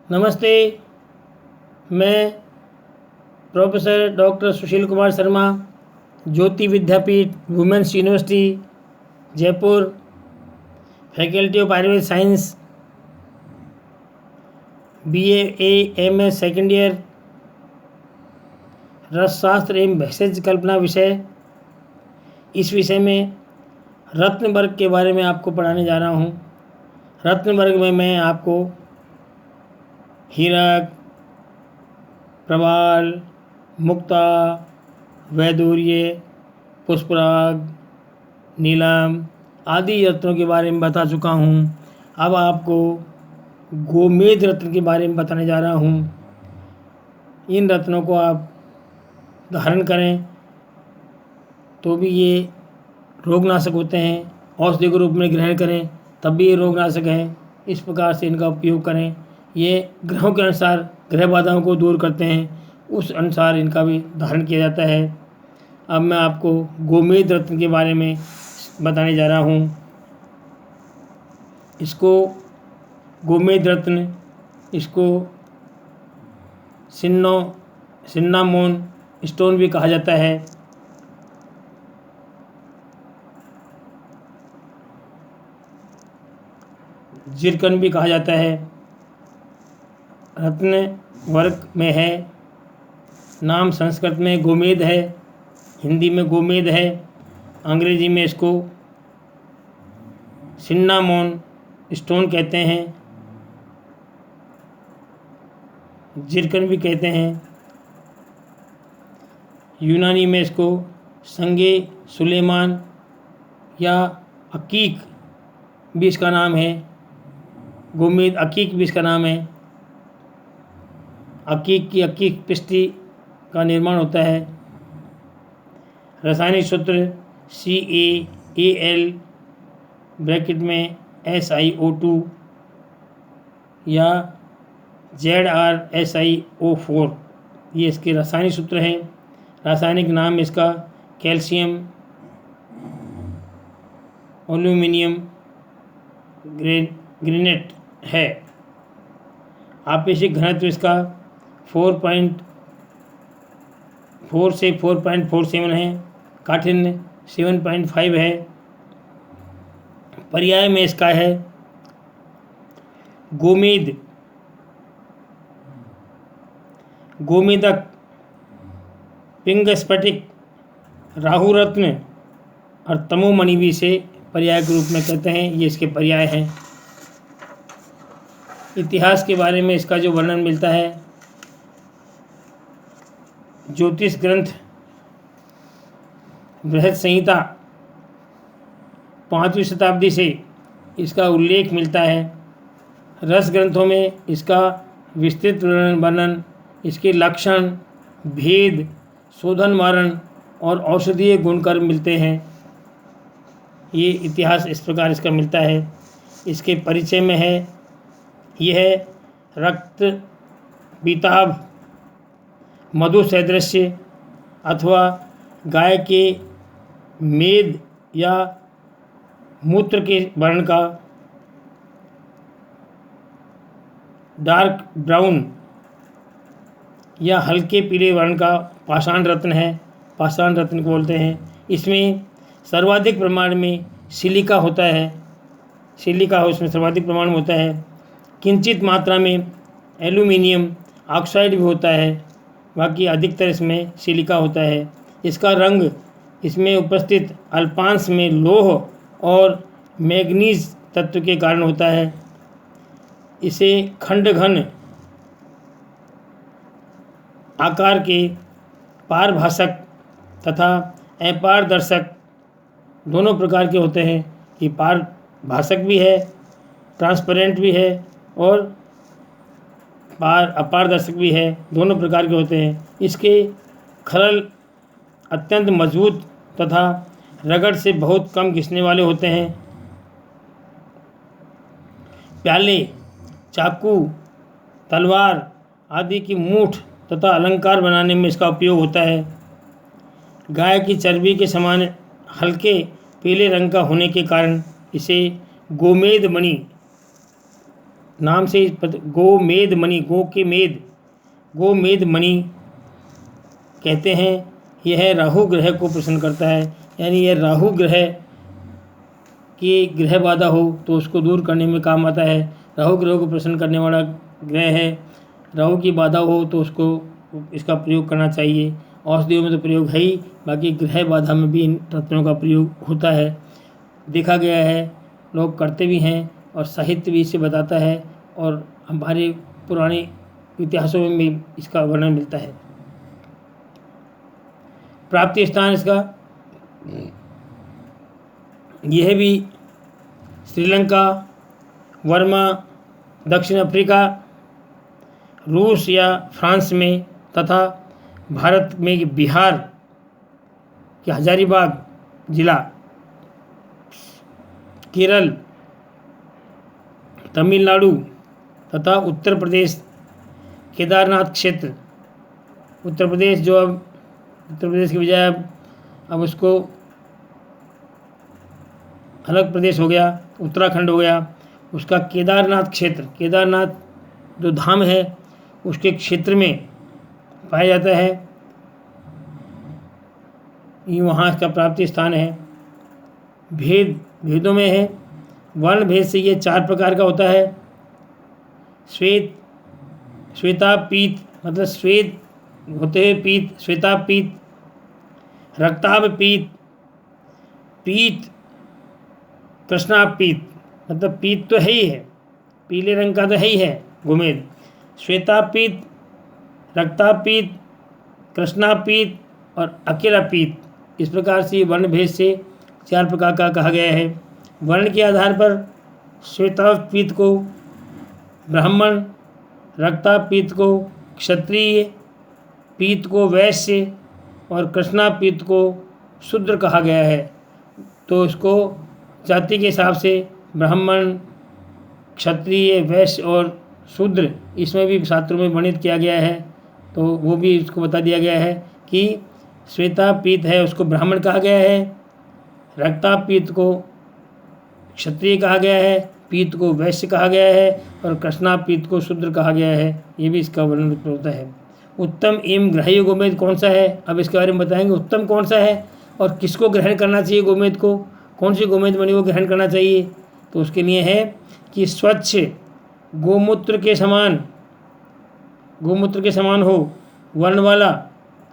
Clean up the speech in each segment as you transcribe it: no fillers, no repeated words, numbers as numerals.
नमस्ते। मैं professor doctor Sushil Kumar Sharma, Jyoti Vidyapeeth women's university Jaipur, faculty of Ayurveda science, BA MS second year, रसशास्त्र एवं भेषज कल्पना विषय। इस विषय में रत्न वर्ग के बारे में आपको पढ़ाने जा रहा हूँ। रत्न वर्ग में मैं आपको हीरक, प्रवाल, मुक्ता, वैदूर्य, पुष्पराग, नीलम आदि रत्नों के बारे में बता चुका हूँ। अब आपको गोमेद रत्न के बारे में बताने जा रहा हूँ। इन रत्नों को आप धारण करें तो भी ये रोगनाशक होते हैं, औषधि के रूप में ग्रहण करें तब भी ये रोगनाशक हैं। इस प्रकार से इनका उपयोग करें। ये ग्रहों के अनुसार ग्रह बाधाओं को दूर करते हैं, उस अनुसार इनका भी धारण किया जाता है। अब मैं आपको गोमेद रत्न के बारे में बताने जा रहा हूँ। इसको गोमेद रत्न, इसको सिन्नामोन स्टोन भी कहा जाता है। जिरकन भी कहा जाता है। रत्न वर्ग में है। नाम संस्कृत में गोमेद है, हिंदी में गोमेद है, अंग्रेजी में इसको सिन्नामोन स्टोन कहते हैं, जिरकन भी कहते हैं। यूनानी में इसको संगे सुलेमान या अकीक भी इसका नाम है। गोमेद अकीक भी इसका नाम है। अकीक की अकीक पिष्टि का निर्माण होता है। रासायनिक सूत्र CaAl ब्रैकेट में SiO2 या ZrSiO4 ये इसके रासायनिक सूत्र हैं। रासायनिक नाम इसका कैल्शियम एल्यूमिनियम ग्रेनेट है। आपेक्षिक घनत्व इसका 4.4 से 4.47 है। काठिन्य 7.5 है। पर्याय में इसका है गोमेद, गोमेदक, पिंग स्फटिक, राहु रत्न और तमोमणि भी इसे पर्याय के रूप में कहते हैं। ये इसके पर्याय हैं। इतिहास के बारे में इसका जो वर्णन मिलता है, ज्योतिष ग्रंथ बृहद संहिता 5वीं शताब्दी से इसका उल्लेख मिलता है। रस ग्रंथों में इसका विस्तृत वर्णन, इसके लक्षण, भेद, शोधन मारण और औषधीय गुणकर मिलते हैं। ये इतिहास इस प्रकार इसका मिलता है। इसके परिचय में है यह रक्त पीताभ, मधु सदृश्य अथवा गाय के मेद या मूत्र के वर्ण का डार्क ब्राउन या हल्के पीले वर्ण का पाषाण रत्न है। पाषाण रत्न को बोलते हैं। इसमें सर्वाधिक प्रमाण में सिलिका होता है। सिलिका उसमें सर्वाधिक प्रमाण में होता है। किंचित मात्रा में एल्यूमिनियम ऑक्साइड भी होता है। बाकी अधिकतर इसमें सिलिका होता है। इसका रंग इसमें उपस्थित अल्पांश में लौह और मैग्नीज तत्व के कारण होता है। इसे खंड घन आकार के पारभाषक तथा अपारदर्शक दोनों प्रकार के होते हैं। ये पारभाषक भी है, ट्रांसपेरेंट भी है और अपारदर्शक भी है। दोनों प्रकार के होते हैं। इसके खरल अत्यंत मजबूत तथा रगड़ से बहुत कम घिसने वाले होते हैं। प्याले, चाकू, तलवार आदि की मूठ तथा अलंकार बनाने में इसका उपयोग होता है। गाय की चर्बी के समान हल्के पीले रंग का होने के कारण इसे गोमेद मणि नाम से गोमेद मणि, गोमेद मणि कहते हैं। यह राहु ग्रह को प्रसन्न करता है, यानी यह राहु ग्रह की ग्रह बाधा हो तो उसको दूर करने में काम आता है। राहु ग्रह को प्रसन्न करने वाला ग्रह है। राहु की बाधा हो तो उसको इसका प्रयोग करना चाहिए। औषधियों में तो प्रयोग है ही, बाकी ग्रह बाधा में भी इन रत्नों का प्रयोग होता है, देखा गया है, लोग करते भी हैं और साहित्य भी इसे बताता है और हमारे पुराने इतिहासों में भी इसका वर्णन मिलता है। प्राप्ति स्थान इसका यह भी श्रीलंका, वर्मा, दक्षिण अफ्रीका, रूस या फ्रांस में तथा भारत में बिहार के हजारीबाग जिला, केरल, तमिलनाडु तथा उत्तर प्रदेश केदारनाथ क्षेत्र, उत्तर प्रदेश जो अब उत्तर प्रदेश की बजाय अब उसको अलग प्रदेश हो गया, उत्तराखंड हो गया, उसका केदारनाथ क्षेत्र, केदारनाथ जो धाम है उसके क्षेत्र में पाया जाता है। ये वहाँ इसका प्राप्ति स्थान है। भेदों में है, वर्ण भेद से ये 4 प्रकार का होता है। श्वेतापीत मतलब श्वेत होते हुए पीत, श्वेतापीत, रक्ताभ पीत, कृष्णापीत मतलब पीत तो है ही है, पीले रंग का तो है ही है गोमेद। श्वेतापीत, रक्तापीत, कृष्णापीत और अकेला पीत, इस प्रकार से वर्ण भेद से 4 प्रकार का कहा गया है। वर्ण के आधार पर श्वेतापीत को ब्राह्मण, रक्तापीत को क्षत्रिय, पीत को वैश्य और कृष्णापीत को शूद्र कहा गया है। तो इसको जाति के हिसाब से ब्राह्मण, क्षत्रिय, वैश्य और शूद्र इसमें भी शास्त्रों में वर्णित किया गया है। तो वो भी इसको बता दिया गया है कि श्वेतापीत है उसको ब्राह्मण कहा गया है, रक्तापीत को क्षत्रिय कहा गया है, पीत को वैश्य कहा गया है और कृष्णापीत को शूद्र कहा गया है। ये भी इसका वर्णन होता है। उत्तम एवं ग्राह्य गोमेद कौन सा है, अब इसके बारे में बताएंगे। उत्तम कौन सा है और किसको ग्रहण करना चाहिए गोमेद को, कौन सी गोमेद मणि को ग्रहण करना चाहिए। तो उसके लिए है कि स्वच्छ गोमूत्र के समान हो, वर्ण वाला,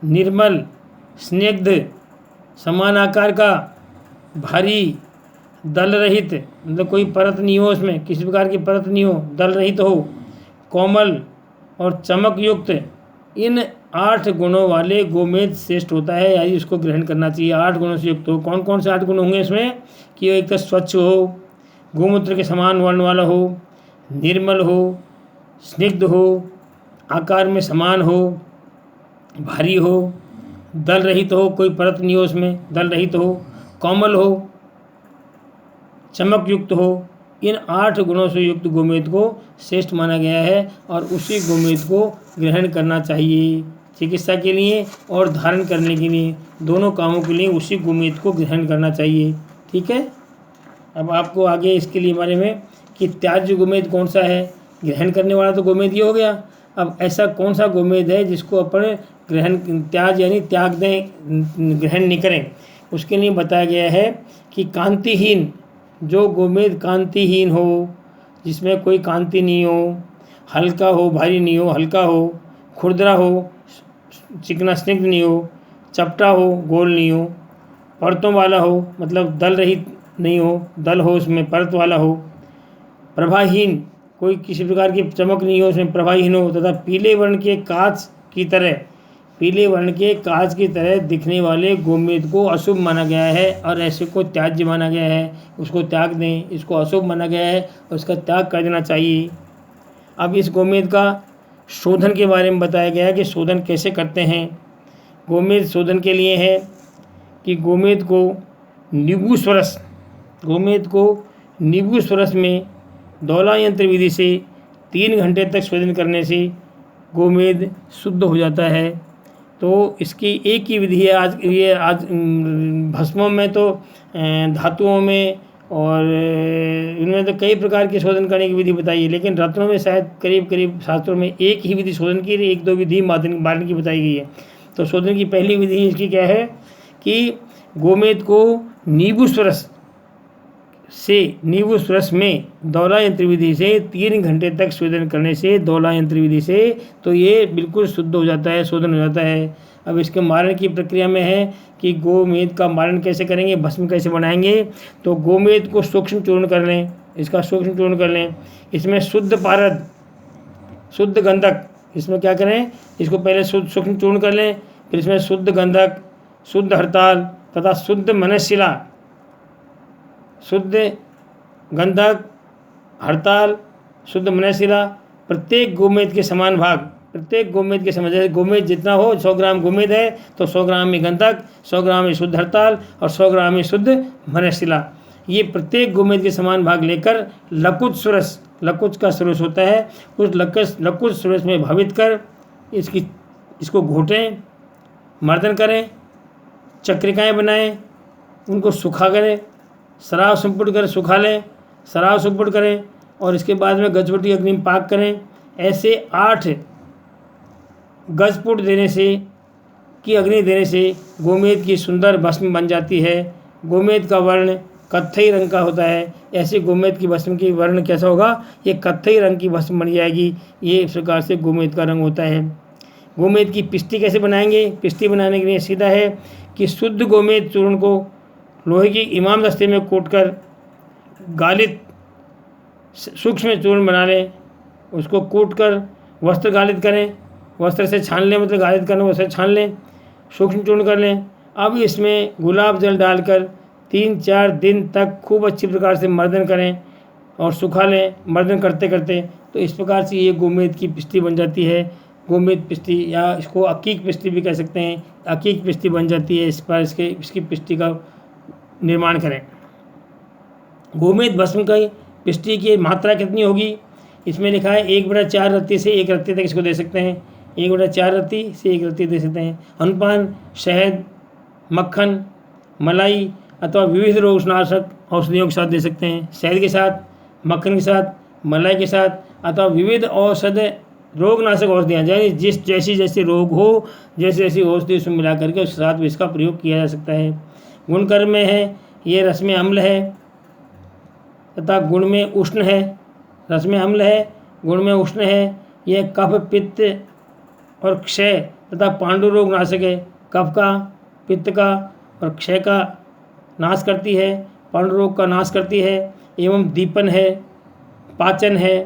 निर्मल, स्निग्ध, समान आकार का, भारी, दल रहित मतलब कोई परत नहीं हो, उसमें किसी प्रकार की परत नहीं हो, दल रहित हो, कोमल और चमक युक्त, इन 8 गुणों वाले गोमेद श्रेष्ठ होता है, यानी इसको ग्रहण करना चाहिए। 8 गुणों से युक्त हो। कौन कौन से 8 गुण होंगे इसमें कि एक तो स्वच्छ हो, गोमूत्र के समान वर्ण वाला हो, निर्मल हो, स्निग्ध हो, आकार में समान हो, भारी हो, दल रहित हो, कोई परत नहीं हो उसमें, दल रहित हो, कोमल हो, चमक युक्त हो। इन 8 गुणों से युक्त गोमेद को श्रेष्ठ माना गया है और उसी गोमेद को ग्रहण करना चाहिए चिकित्सा के लिए और धारण करने के लिए, दोनों कामों के लिए उसी गोमेद को ग्रहण करना चाहिए। ठीक है। अब आपको आगे इसके लिए बारे में कि त्याज्य गोमेद कौन सा है, ग्रहण करने वाला तो गोमेद ये हो गया। अब ऐसा कौन सा गोमेद है जिसको अपन त्याज यानी त्याग दें, ग्रहण नहीं करें। उसके लिए बताया गया है कि कांतिहीन, जो गोमेद कांतिहीन हो, जिसमें कोई कांति नहीं हो, हल्का हो, भारी नहीं हो, हल्का हो, खुरदरा हो, चिकना स्निग्ध नहीं हो, चपटा हो, गोल नहीं हो, परतों वाला हो मतलब दल रहित नहीं हो, दल हो उसमें परत वाला हो, प्रभाहीन, कोई किसी प्रकार की चमक नहीं हो उसमें, प्रभाहीन हो, तथा पीले वर्ण के कांच की तरह दिखने वाले गोमेद को अशुभ माना गया है और ऐसे को त्याज्य माना गया है। उसको त्याग दें, इसको अशुभ माना गया है और इसका त्याग कर देना चाहिए। अब इस गोमेद का शोधन के बारे में बताया गया है कि शोधन कैसे करते हैं। गोमेद शोधन के लिए है कि गोमेद को नींबू स्वरस में दौला यंत्र विधि से 3 घंटे तक शोधन करने से गोमेद शुद्ध हो जाता है। तो इसकी एक ही विधि है। आज भस्मों में तो धातुओं में और इनमें तो कई प्रकार के शोधन करने की विधि बताई है, लेकिन रत्नों में शायद करीब करीब शास्त्रों में एक ही विधि शोधन की, एक दो विधि मारने की बताई गई है। तो शोधन की पहली विधि इसकी क्या है कि गोमेद को नींबू रस में दौला यंत्र विधि से 3 घंटे तक शोधन करने से, दौला यंत्र विधि से, तो ये बिल्कुल शुद्ध हो जाता है, शोधन हो जाता है। अब इसके मारण की प्रक्रिया में है कि गोमेद का मारण कैसे करेंगे, भस्म कैसे बनाएंगे। तो गोमेद को सूक्ष्म चूर्ण कर लें, इसका सूक्ष्म चूर्ण कर लें। इसमें शुद्ध पारद, शुद्ध गंधक, इसमें क्या करें, इसको पहले सूक्ष्म चूर्ण कर लें, फिर इसमें शुद्ध गंधक, शुद्ध हड़ताल तथा शुद्ध मनशिला, शुद्ध गंधक, हड़ताल, शुद्ध मनशिला, प्रत्येक गोमेद के समान भाग, प्रत्येक गोमेद के समान, जैसे गोमेद जितना हो, 100 ग्राम गोमेद है तो 100 ग्राम में गंधक, 100 ग्राम में शुद्ध हड़ताल और 100 ग्राम में शुद्ध मनशिला, ये प्रत्येक गोमेद के समान भाग लेकर लकुच सुरस, लकुच का सुरस होता है, उस लकुच सुरस में भावित कर इसको घोटें, मर्दन करें, चक्रिकाएँ बनाएं, उनको सूखा करें, शराब संपुट कर सुखा लें, शराब संपुट करें और इसके बाद में गजपुट की अग्नि में पाक करें। ऐसे 8 गजपुट देने से की अग्नि देने से गोमेद की सुंदर भस्म बन जाती है। गोमेद का वर्ण कत्थई रंग का होता है। ऐसे गोमेद की भस्म की वर्ण कैसा होगा, ये कत्थई रंग की भस्म बन जाएगी। ये इस प्रकार से गोमेद का रंग होता है। गोमेद की पिष्टी कैसे बनाएंगे, पिष्टी बनाने के लिए सीधा है कि शुद्ध गोमेद चूर्ण को लोहे की इमाम दस्ते में कूटकर गालित सूक्ष्म चूर्ण बना लें, उसको कूटकर वस्त्र गालित करें, वस्त्र से छान लें, मतलब गालित करने वस्त्र छान लें, सूक्ष्म चूर्ण कर लें। अब इसमें गुलाब जल डालकर 3-4 दिन तक खूब अच्छी प्रकार से मर्दन करें और सुखा लें, मर्दन करते करते। तो इस प्रकार से ये गोमेद की पिष्टी बन जाती है। गोमेद पिष्टी, या इसको अकीक पिष्टी भी कह सकते हैं, अकीक पिष्टी बन जाती है। इस पर इसकी पिष्टी का निर्माण करें। गोमेद भस्म की पिष्टी की मात्रा कितनी होगी, इसमें लिखा है 1/4 रत्ती से 1 रत्ती तक इसको दे सकते हैं, 1/4 रत्ती से 1 रत्ती दे सकते हैं। अनुपान शहद, मक्खन, मलाई अथवा विविध रोगनाशक औषधियों के साथ दे सकते हैं। शहद के साथ, मक्खन के साथ, मलाई के साथ अथवा विविध रोगनाशक औषधियाँ, यानी जैसे रोग हो, जैसी औषधि उसमें मिला करके उसके साथ इसका प्रयोग किया जा सकता है। गुणकर्म में है, ये रस में अम्ल है तथा गुण में उष्ण है। रस में अम्ल है, गुण में उष्ण है। यह कफ, पित्त और क्षय तथा पांडु रोग नाशक है। कफ का, पित्त का और क्षय का नाश करती है, पांडु रोग का नाश करती है। एवं दीपन है, पाचन है,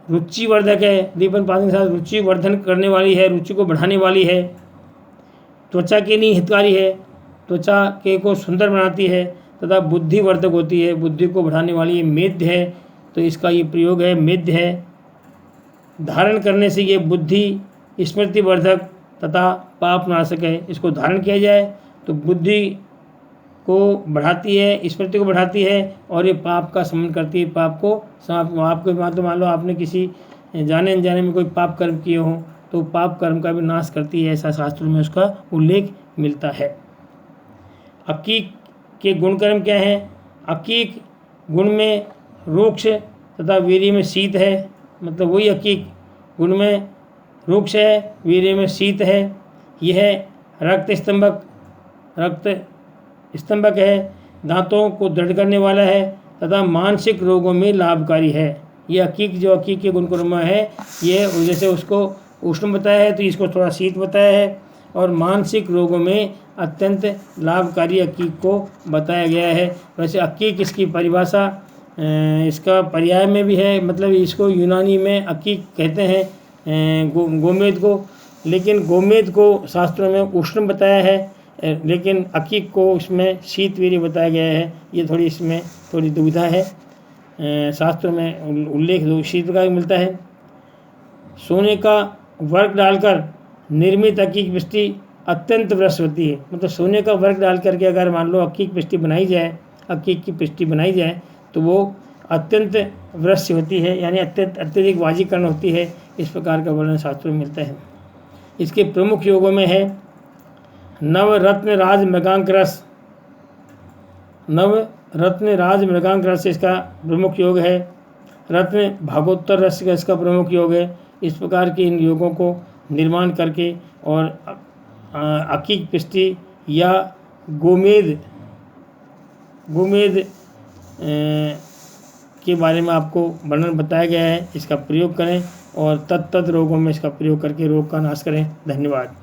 रुचिवर्धक है। दीपन पाचन के साथ रुचि वर्धन करने वाली है, रुचि को बढ़ाने वाली है। त्वचा के लिए हितकारी है, त्वचा के को सुंदर बनाती है तथा बुद्धिवर्धक होती है, बुद्धि को बढ़ाने वाली ये मेद्य है। तो इसका ये प्रयोग है, मेद्य है। धारण करने से ये बुद्धि स्मृतिवर्धक तथा पाप नाशक है। इसको धारण किया जाए तो बुद्धि को बढ़ाती है, स्मृति को बढ़ाती है और ये पाप का शमन करती है। पाप को आपको मान लो आपने किसी जाने अनजाने में कोई पाप कर्म किए हों तो पाप कर्म का भी नाश करती है, ऐसा शास्त्रों में उसका उल्लेख मिलता है। अकीक के गुणकर्म क्या हैं? अकीक गुण में रूक्ष तथा वीर्य में शीत है, मतलब वही अकीक गुण में रूक्ष है, वीर्य में शीत है। यह रक्त स्तंभक है, दांतों को दृढ़ करने वाला है तथा मानसिक रोगों में लाभकारी है। ये अकीक जो अकीक के गुणकर्म है, ये जैसे उसको उष्ण बताया है तो इसको थोड़ा शीत बताया है, और मानसिक रोगों में अत्यंत लाभकारी अकीक को बताया गया है। वैसे अकीक इसकी परिभाषा इसका पर्याय में भी है, मतलब इसको यूनानी में अकीक कहते हैं गोमेद को, लेकिन गोमेद को शास्त्रों में उष्ण बताया है, लेकिन अकीक को इसमें शीत वीर्य बताया गया है। ये थोड़ी इसमें थोड़ी दुविधा है, शास्त्रों में उल्लेख शीत का मिलता है। सोने का वर्क डालकर निर्मित अकीक पिष्टी अत्यंत वृष होती है, मतलब सोने का वर्क डाल करके अगर मान लो अकीक पिष्टी बनाई जाए, अकीक की पिष्टी बनाई जाए तो वो अत्यंत वृष होती है, यानी अत्यधिक वाजीकरण होती है। इस प्रकार का वर्णन शास्त्रों में मिलता है। इसके प्रमुख योगों में है नवरत्न राज मृगांक रस, नव रत्न राज मृगांक रस इसका प्रमुख योग है। रत्न भागोत्तर रस का इसका प्रमुख योग है। इस प्रकार के इन योगों को निर्माण करके और अकीक पिष्टि या गोमेद के बारे में आपको वर्णन बताया गया है। इसका प्रयोग करें और तत्त रोगों में इसका प्रयोग करके रोग का नाश करें। धन्यवाद।